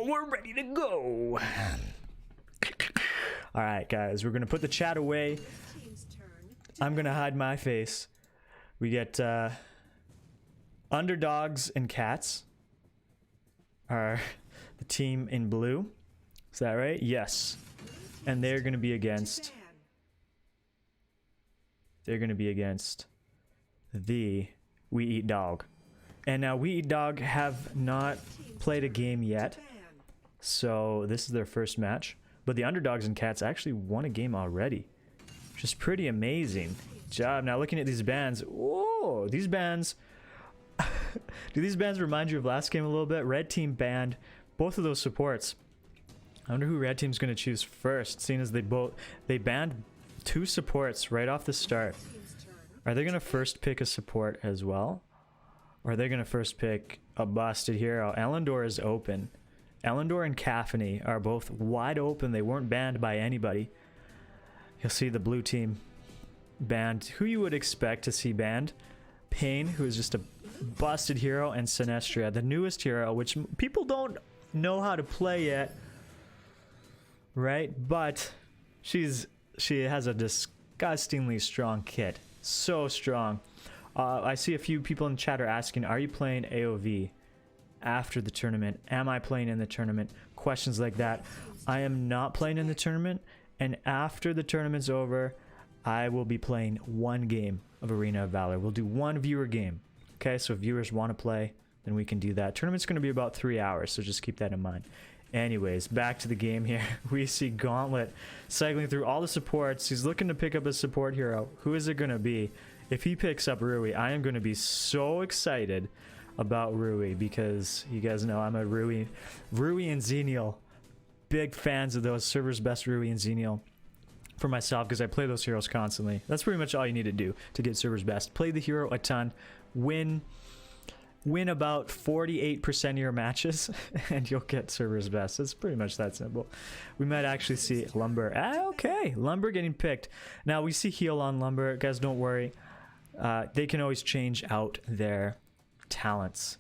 Oh, we're ready to go. All right, guys, we're gonna put the chat away. I'm gonna hide my face. We get underdogs and cats are the team in blue. Is that right? Yes. And they're gonna be against. They're gonna be against the We Eat Dog. And now We Eat Dog have not played a game yet, so this is their first match. But the underdogs and cats actually won a game already, which is pretty amazing. Good job. Now looking at these bands, whoa, these bands. Do these bands remind you of last game a little bit? Red team banned both of those supports. I wonder who red team's going to choose first, seeing as they banned 2 supports right off the start. Are they going to first pick a support as well? Or are they going to first pick a busted hero? Elendor is open. Elendor and Caffany are both wide open. They weren't banned by anybody. You'll see the blue team banned. Who you would expect to see banned? Pain, who is just a busted hero, and Sinestria, the newest hero, which people don't know how to play yet. Right? But she has a disgustingly strong kit. So strong. I see a few people in the chat are asking, are you playing AoV after the tournament? Am I playing in the tournament? Questions like that. I am not playing in the tournament, and after the tournament's over, I will be playing 1 game of Arena of Valor. We'll do 1 viewer game. Okay, so if viewers want to play, then we can do that. Tournament's going to be about 3 hours, so just keep that in mind. Anyways, back to the game here. We see Gauntlet cycling through all the supports. He's looking to pick up a support hero. Who is it going to be? If he picks up Rui, I am going to be so excited about Rui, because you guys know I'm a Rui and Xenial. Big fans of those. Server's best Rui and Xenial for myself, because I play those heroes constantly. That's pretty much all you need to do to get server's best. Play the hero a ton. Win about 48% of your matches and you'll get server's best. It's pretty much that simple. We might actually see Lumber. Okay, Lumber getting picked. Now we see heal on Lumber. Guys, don't worry. They can always change out their talents.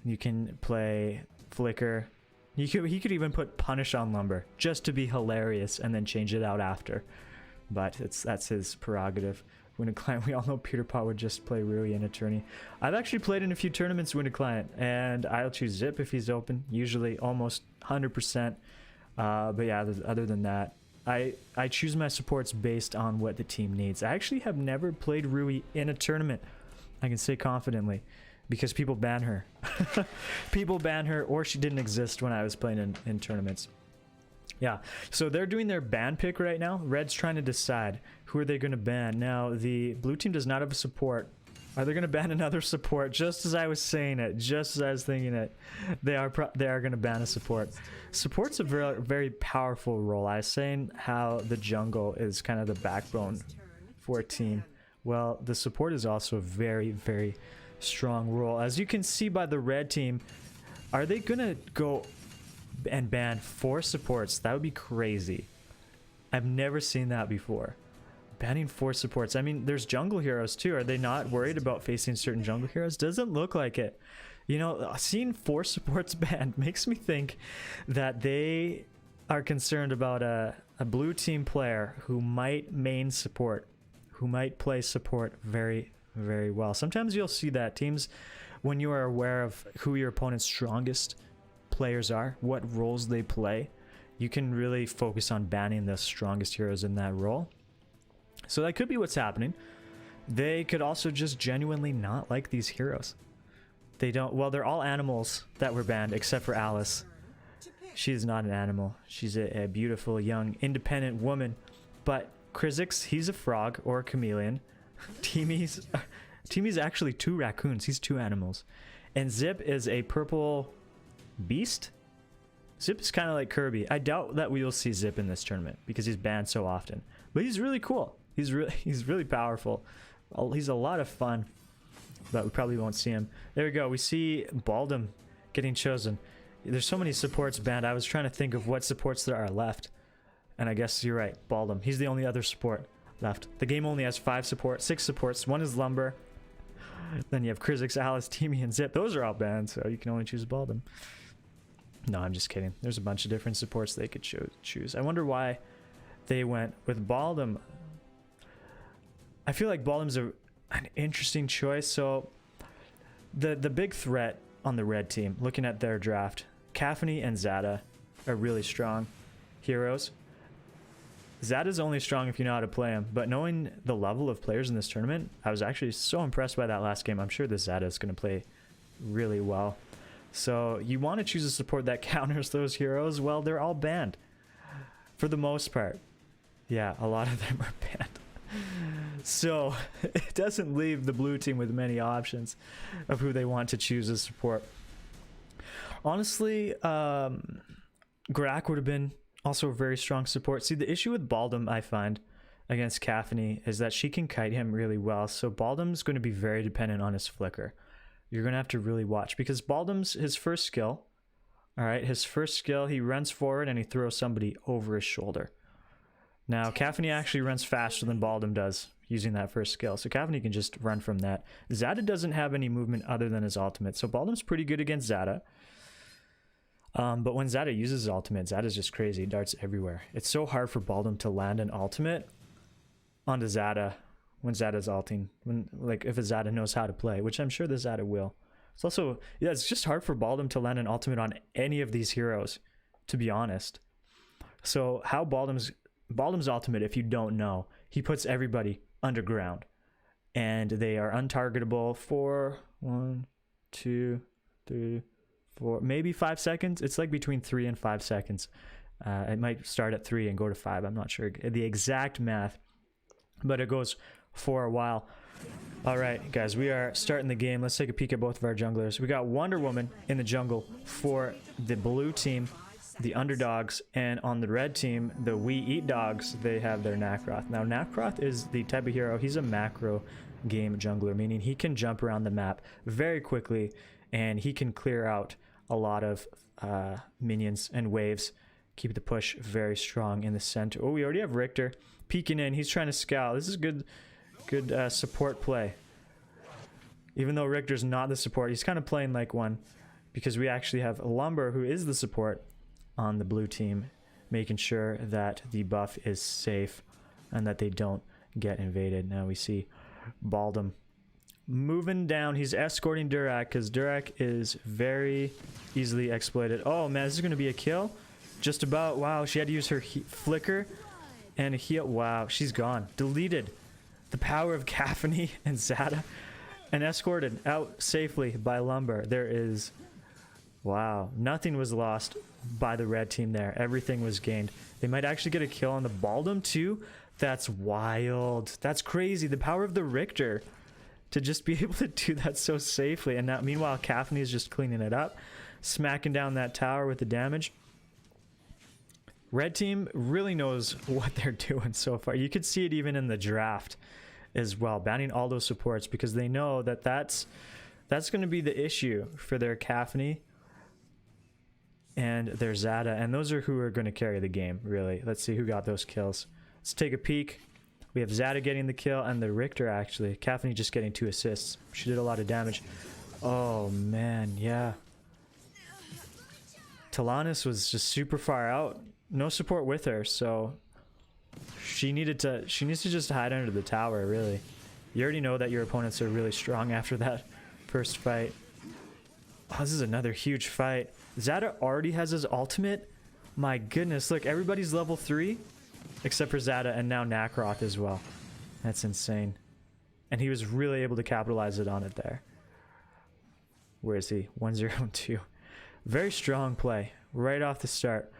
You can play Flicker. He could even put Punish on Lumber just to be hilarious and then change it out after. But that's his prerogative. Win Client, we all know Thepeterpot would just play Rui and Attorney. I've actually played in a few tournaments Win Client, and I'll choose Zip if he's open, usually almost 100%. But yeah, other than that, I choose my supports based on what the team needs. I actually have never played Rui in a tournament, I can say confidently, because people ban her. People ban her, or she didn't exist when I was playing in tournaments. Yeah, so they're doing their ban pick right now. Red's trying to decide who are they going to ban. Now, the blue team does not have a support. Are they going to ban another support? Just as I was saying it, just as I was thinking it, they are going to ban a support. Support's a very, very powerful role. I was saying how the jungle is kind of the backbone for a team. Well, the support is also a very, very strong role. As you can see by the red team, are they going to go and ban 4 supports? That would be crazy. I've never seen that before. Banning 4 supports. I mean, there's jungle heroes too. Are they not worried about facing certain jungle heroes? Doesn't look like it. You know, seeing 4 supports banned makes me think that they are concerned about a blue team player who might main support, who might play support very, very well. Sometimes you'll see that teams, when you are aware of who your opponent's strongest players are, what roles they play, you can really focus on banning the strongest heroes in that role. So that could be what's happening. They could also just genuinely not like these heroes. They don't, well, they're all animals that were banned except for Alice. She's not an animal. She's a beautiful, young, independent woman. But Krizix, he's a frog or a chameleon. Timmy's actually 2 raccoons. He's 2 animals. And Zip is a purple beast. Zip is kind of like Kirby. I doubt that we will see Zip in this tournament because he's banned so often. But he's really cool. He's really powerful. He's a lot of fun. But we probably won't see him. There we go. We see Baldum getting chosen. There's so many supports banned. I was trying to think of what supports there are left. And I guess you're right. Baldum. He's the only other support left. The game only has 6 supports. 1 is Lumber. Then you have Krizzix, Alice, Teamy, and Zip. Those are all banned, so you can only choose Baldom. No, I'm just kidding. There's a bunch of different supports they could choose. I wonder why they went with Baldom. I feel like Baldom's an interesting choice. So the big threat on the red team, looking at their draft, Caphony and Zada are really strong heroes. Zada's only strong if you know how to play him, but knowing the level of players in this tournament, I was actually so impressed by that last game. I'm sure this Zada is going to play really well. So you want to choose a support that counters those heroes. Well, they're all banned for the most part. Yeah, a lot of them are banned. So it doesn't leave the blue team with many options of who they want to choose as support. Honestly, Grak would have been also a very strong support. See, the issue with Baldom, I find, against Caphony is that she can kite him really well. So Baldom's going to be very dependent on his flicker. You're going to have to really watch, because Baldom's his first skill. All right, his first skill, he runs forward and he throws somebody over his shoulder. Now, Caphony actually runs faster than Baldom does using that first skill. So Caphony can just run from that. Zada doesn't have any movement other than his ultimate. So Baldom's pretty good against Zada. But when Zada uses his ultimate, Zada's just crazy. He darts everywhere. It's so hard for Baldom to land an ultimate onto Zada when Zada's ulting. Like, if a Zada knows how to play, which I'm sure the Zada will. It's also, yeah, it's just hard for Baldom to land an ultimate on any of these heroes, to be honest. So how Baldom's ultimate, if you don't know, he puts everybody underground. And they are untargetable for 1, 2, 3, 4, maybe 5 seconds. It's like between 3 and 5 seconds. It might start at 3 and go to 5. I'm not sure the exact math, but it goes for a while. All right, guys, we are starting the game. Let's take a peek at both of our junglers. We got Wonder Woman in the jungle for the blue team, the underdogs, and on the red team, the We Eat Dogs, they have their Nacroth. Now, Nacroth is the type of hero, he's a macro game jungler, meaning he can jump around the map very quickly, and he can clear out a lot of minions and waves. Keep the push very strong in the center. Oh, we already have Richter peeking in. He's trying to scout. This is good support play. Even though Richter's not the support, he's kind of playing like one, because we actually have Lumber, who is the support on the blue team, making sure that the buff is safe and that they don't get invaded. Now we see Baldom moving down. He's escorting Durak, because Durak is very easily exploited. Oh man, this is going to be a kill. Just about. Wow, she had to use her flicker and a heal. Wow, she's gone. Deleted. The power of Caphony and Zada, and escorted out safely by Lumber. There is... Wow, nothing was lost by the red team there. Everything was gained. They might actually get a kill on the Baldom too. That's wild. That's crazy. The power of the Richter to just be able to do that so safely. And now, meanwhile, Caphony is just cleaning it up, smacking down that tower with the damage. Red team really knows what they're doing so far. You could see it even in the draft as well, banning all those supports, because they know that that's going to be the issue for their Caphony and their Zada, and those are who are going to carry the game, really. Let's see who got those kills. Let's take a peek. We have Zada getting the kill, and the Richter, actually. Caphony just getting 2 assists. She did a lot of damage. Oh, man, yeah. Talanis was just super far out. No support with her, so she needs to just hide under the tower, really. You already know that your opponents are really strong after that first fight. Oh, this is another huge fight. Zada already has his ultimate. My goodness, look, everybody's level 3 except for Zada, and now Nacroth as well. That's insane. And he was really able to capitalize on it there. Where is he? 1-0-2. Very strong play right off the start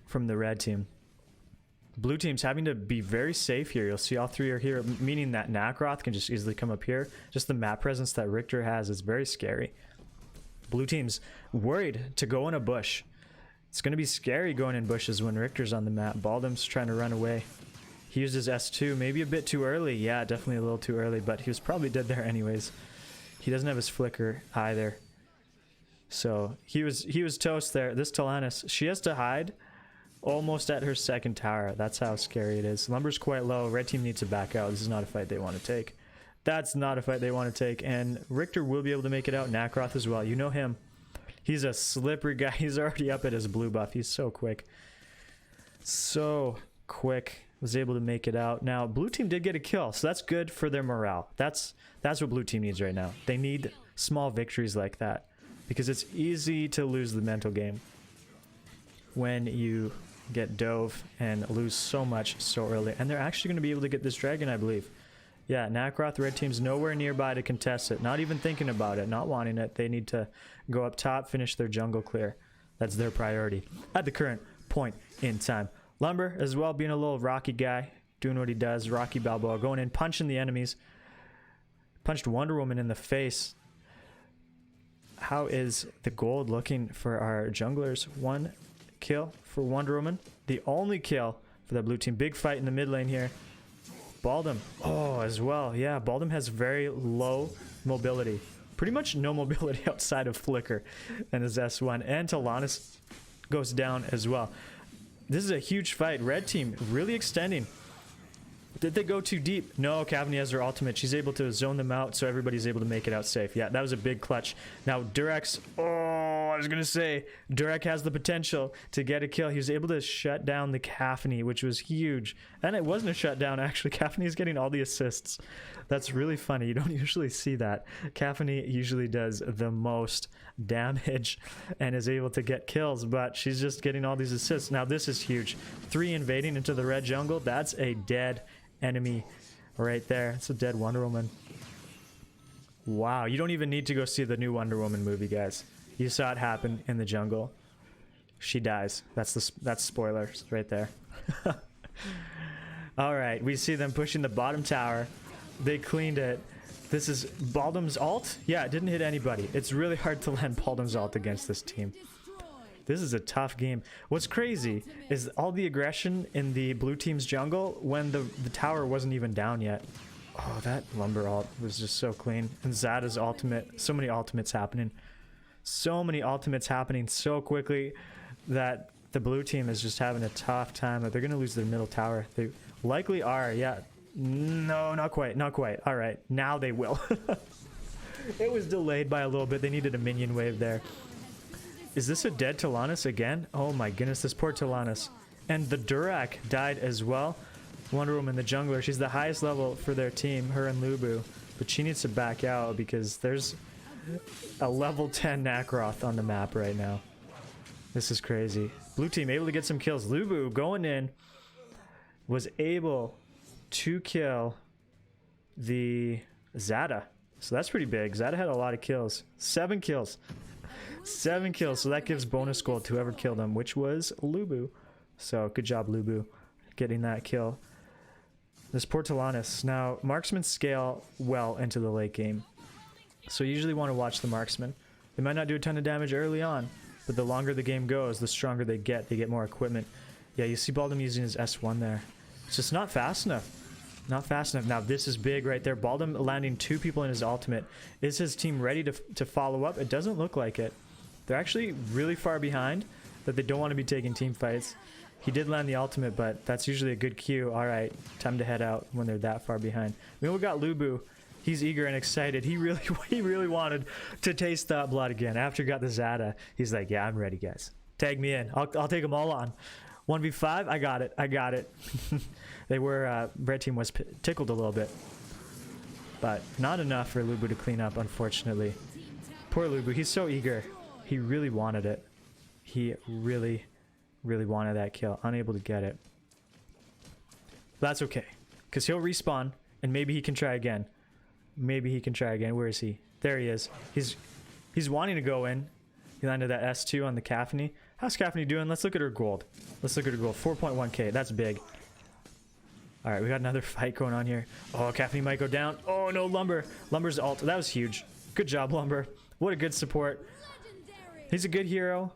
from the red team. Blue team's having to be very safe here. You'll see all 3 are here, meaning that Nacroth can just easily come up here. Just the map presence that Richter has is very scary. Blue team's worried to go in a bush. It's going to be scary going in bushes when Richter's on the map. Baldom's trying to run away. He used his S2, maybe a bit too early. Yeah, definitely a little too early, but he was probably dead there anyways. He doesn't have his flicker either. So he was toast there. This Talanis, she has to hide almost at her second tower. That's how scary it is. Lumber's quite low. Red team needs to back out. This is not a fight they want to take. That's not a fight they want to take. And Richter will be able to make it out. Nacroth as well. You know him. He's a slippery guy. He's already up at his blue buff. He's so quick. So quick. Was able to make it out. Now, blue team did get a kill, so that's good for their morale. That's what blue team needs right now. They need small victories like that because it's easy to lose the mental game when you get dove and lose so much so early. And they're actually going to be able to get this dragon, I believe. Yeah, Nacroth, red team's nowhere nearby to contest it. Not even thinking about it, not wanting it. They need to go up top, finish their jungle clear. That's their priority at the current point in time. Lumber as well, being a little rocky guy, doing what he does. Rocky Balboa, going in, punching the enemies. Punched Wonder Woman in the face. How is the gold looking for our junglers? 1 kill for Wonder Woman. The only kill for the blue team. Big fight in the mid lane here. Baldum, oh, as well. Yeah, Baldum has very low mobility. Pretty much no mobility outside of Flicker and his S1. And Talanis goes down as well. This is a huge fight. Red team really extending. Did they go too deep? No, Cavani has her ultimate. She's able to zone them out so everybody's able to make it out safe. Yeah, that was a big clutch. Now, Durex, oh, I was going to say, Durek has the potential to get a kill. He was able to shut down the Cavani, which was huge. And it wasn't a shutdown, actually. Cavani is getting all the assists. That's really funny. You don't usually see that. Cavani usually does the most damage and is able to get kills, but she's just getting all these assists. Now, this is huge. 3 invading into the red jungle. That's a dead enemy right there. It's a dead Wonder Woman. Wow, you don't even need to go see the new Wonder Woman movie, guys. You saw it happen in the jungle. She dies. That's spoilers right there. All right, we see them pushing the bottom tower. They cleaned it. This is Baldum's ult. Yeah, it didn't hit anybody. It's really hard to land Baldum's ult against this team. This is a tough game. What's crazy is all the aggression in the blue team's jungle when the tower wasn't even down yet. Oh, that Lumber ult was just so clean. And Zada's ultimate. So many ultimates happening. So many ultimates happening so quickly that the blue team is just having a tough time. They're going to lose their middle tower. They likely are, yeah. No, not quite, not quite. All right, now they will. It was delayed by a little bit. They needed a minion wave there. Is this a dead Talanis again? Oh my goodness, this poor Talanis. And the Durak died as well. Wonder Woman, the jungler, she's the highest level for their team, her and Lubu. But she needs to back out because there's a level 10 Nacroth on the map right now. This is crazy. Blue team able to get some kills. Lubu going in was able to kill the Zada. So that's pretty big. Zada had a lot of kills. 7 kills. 7 kills. So that gives bonus gold to whoever killed him, which was Lubu. So good job, Lubu, getting that kill. This poor Talanis. Now, marksmen scale well into the late game. So you usually want to watch the marksman. They might not do a ton of damage early on, but the longer the game goes, the stronger they get. They get more equipment. Yeah, you see Baldum using his S1 there. It's just not fast enough. Not fast enough. Now, this is big right there. Baldum landing 2 people in his ultimate. Is his team ready to follow up? It doesn't look like it. They're actually really far behind that they don't want to be taking team fights. He did land the ultimate, but that's usually a good cue. All right, time to head out when they're that far behind. I mean, we got Lubu. He's eager and excited. He really wanted to taste that blood again. After he got the Zada, he's like, yeah, I'm ready, guys. Tag me in. I'll take them all on. 1v5, I got it. I got it. They were, red team was tickled a little bit. But not enough for Lubu to clean up, unfortunately. Poor Lubu, he's so eager. He really wanted it. He really wanted that kill. Unable to get it. But that's okay. Because he'll respawn, and maybe he can try again. Maybe he can try again. Where is he? There he is. He's wanting to go in. He landed that S2 on the Cafney. How's Cafney doing? Let's look at her gold. Let's look at her gold. 4.1k. That's big. All right, we got another fight going on here. Oh, Cafney might go down. Oh, no, Lumber. Lumber's ult. That was huge. Good job, Lumber. What a good support. He's a good hero.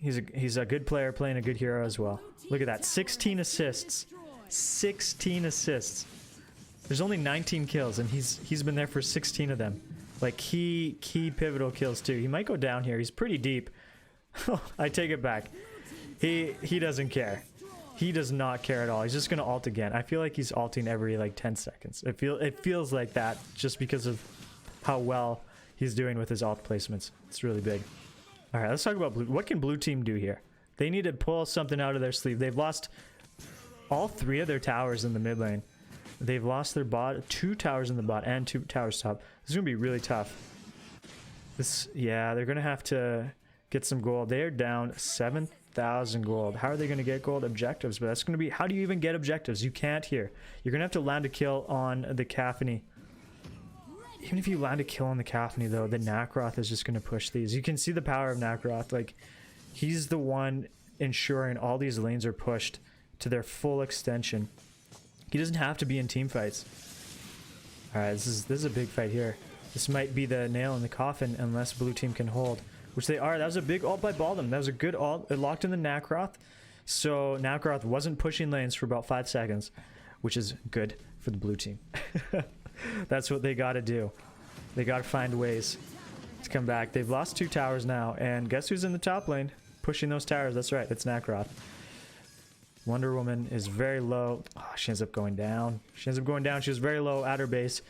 He's a good player playing a good hero as well. Look at that. 16 assists. 16 assists. There's only 19 kills, and he's been there for 16 of them. Like, key pivotal kills, too. He might go down here. He's pretty deep. I take it back. He doesn't care. He does not care at all. He's just gonna ult again. I feel like he's ulting every like 10 seconds. It feels like that just because of how well he's doing with his ult placements. It's really big. All right, let's talk about blue. What can blue team do here? They need to pull something out of their sleeve. They've lost all 3 of their towers in the mid lane. They've lost their bot, 2 towers in the bot and 2 towers top. This is gonna be really tough. Yeah, they're gonna have to get some gold. They're down 7,000 gold. How are they gonna get gold? Objectives, but that's gonna be, how do you even get objectives? You can't here. You're gonna have to land a kill on the Caphony. Even if you land a kill on the Caphony though, the Nacroth is just gonna push these. You can see the power of Nacroth. Like, he's the one ensuring all these lanes are pushed to their full extension. He doesn't have to be in team fights. All right, this is a big fight here. This might be the nail in the coffin unless blue team can hold, which they are. That was a big ult by Baldum. That was a good ult. It locked in the Nacroth. So Nacroth wasn't pushing lanes for about 5 seconds, which is good for the blue team. That's what they got to do. They got to find ways to come back. They've lost 2 towers now, and guess who's in the top lane pushing those towers? That's right, it's Nacroth. Wonder Woman is very low. Oh, she ends up going down. She was very low at her base.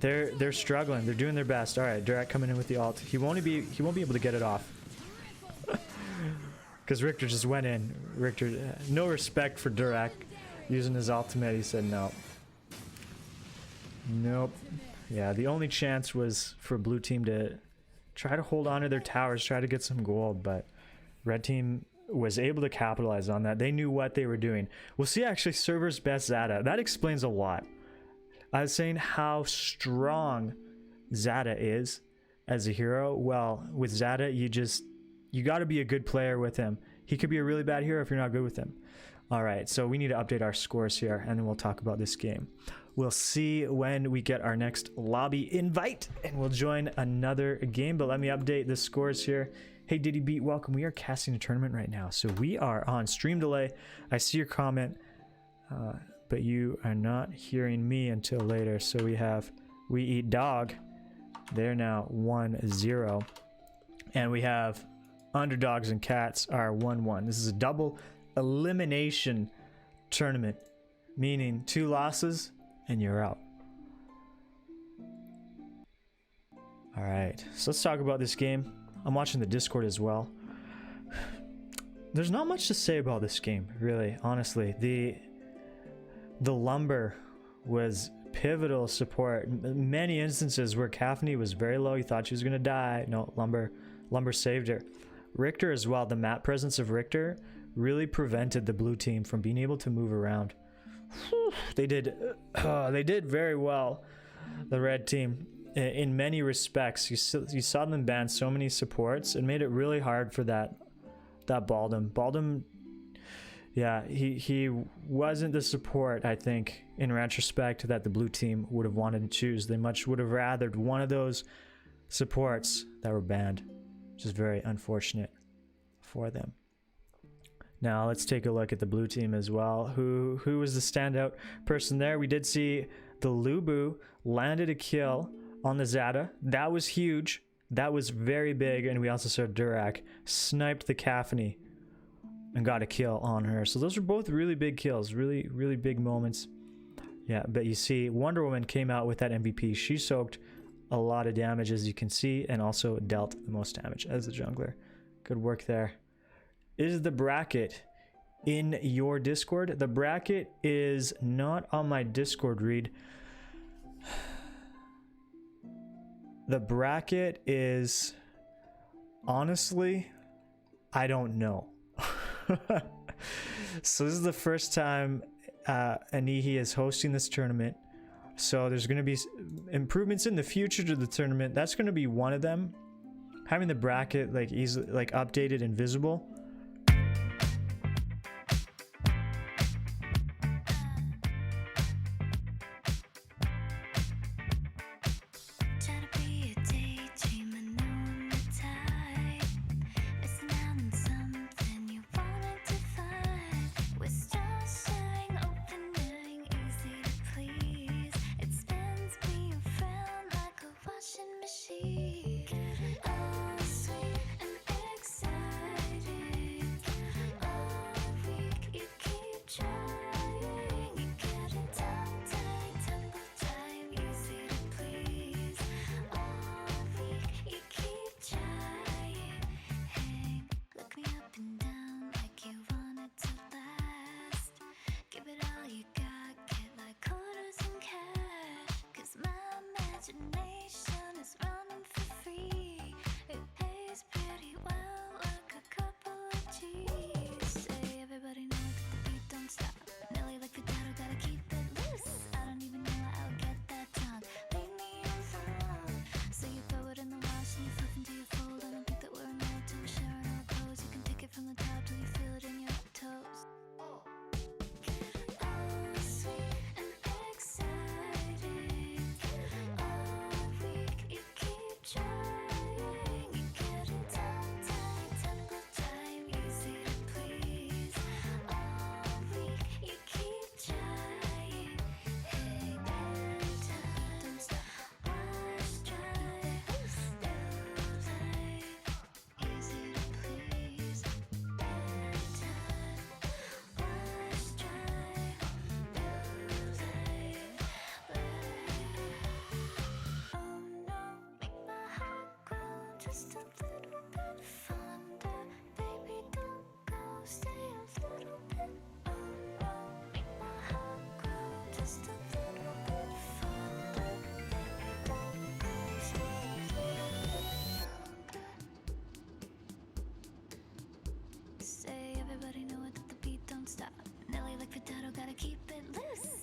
They're struggling. They're doing their best. All right, Durak coming in with the ult. He won't be able to get it off because Richter just went in. Richter, no respect for Durak using his ultimate. He said no. Nope. Yeah, the only chance was for blue team to try to hold on to their towers, try to get some gold, but red team was able to capitalize on that. They knew what they were doing. We'll see actually server's best Zada. That explains a lot. I was saying how strong Zada is as a hero. Well, with Zada, you got to be a good player with him. He could be a really bad hero if you're not good with him. All right, so we need to update our scores here, and then we'll talk about this game. We'll see when we get our next lobby invite, and we'll join another game, but let me update the scores here. Hey, Diddy Beat, welcome. We are casting a tournament right now, so we are on stream delay. I see your comment, but you are not hearing me until later. So we have We Eat Dog. They're now 1-0. And we have Underdogs and Cats are 1-1. This is a double elimination tournament, meaning 2 losses and you're out. All right, so let's talk about this game. I'm watching the Discord as well. There's not much to say about this game, really, honestly. The Lumber was pivotal support. Many instances where Caphony was very low, you thought she was gonna die. No, Lumber saved her. Richter as well, the map presence of Richter really prevented the blue team from being able to move around. Whew, they did very well, the red team. In many respects, you saw them ban so many supports. It made it really hard for that Baldum. Baldum, yeah, he wasn't the support, I think, in retrospect, that the blue team would have wanted to choose. They much would have rathered one of those supports that were banned, which is very unfortunate for them. Now let's take a look at the blue team as well. Who was the standout person there? We did see the Lubu landed a kill on the Zada. That was huge. That was very big. And we also saw Durak sniped the Caphony and got a kill on her. So those were both really big kills, really, really big moments. Yeah, but you see Wonder Woman came out with that MVP. She soaked a lot of damage, as you can see, and also dealt the most damage as the jungler. Good work there. Is the bracket in your Discord? The bracket is not on my Discord, Reed. The bracket is, honestly, I don't know. So this is the first time Anihi is hosting this tournament. So there's going to be improvements in the future to the tournament. That's going to be one of them. Having the bracket like easily updated and visible. gotta keep it loose.